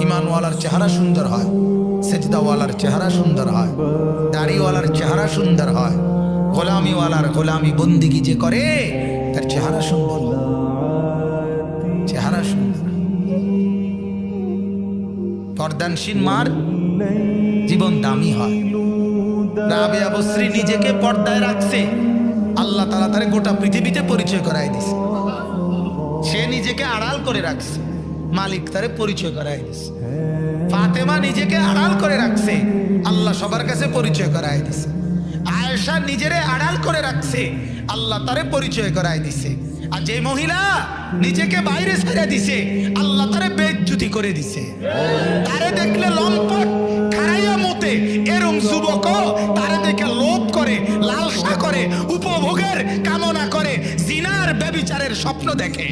ইমানওয়ালার চেহারা সুন্দর হয়, সেজদাওয়ালার চেহারা সুন্দর হয়, দাড়িওয়ালার চেহারা সুন্দর হয়, গোলামিওয়ালার গোলামি বন্দিগি যে করে তার চেহারা সুন্দর, চেহারা সুন্দর। পর্দানশীল মার জীবন দামি হয়। রাবেয়া বসরি নিজেকে পর্দায় রাখছে, আল্লাহ তাআলা তারে গোটা পৃথিবীতে পরিচয় করায় দিছে। সে নিজেকে আড়াল করে রাখছে, মালিক তারে পরিচয় করায় দিছে। ফাতেমা নিজেকে আড়াল করে রাখছে, আল্লাহ সবার কাছে পরিচয় করায় দিছে। আয়েশা নিজেরে আড়াল করে রাখছে, আল্লাহ তারে পরিচয় করায় দিছে। আর যে মহিলা নিজেকে বাইরে ছেড়ে দিছে, আল্লাহ তারে বেইজ্জতি করে দিছে। তারে দেখলে লম্পট খাড়াইয়া মতে, এরম যুবক তারে দেখে লোভ করে, লালসা করে, উপভোগের কামনা করে, জিনার ব্যভিচারের স্বপ্ন দেখে।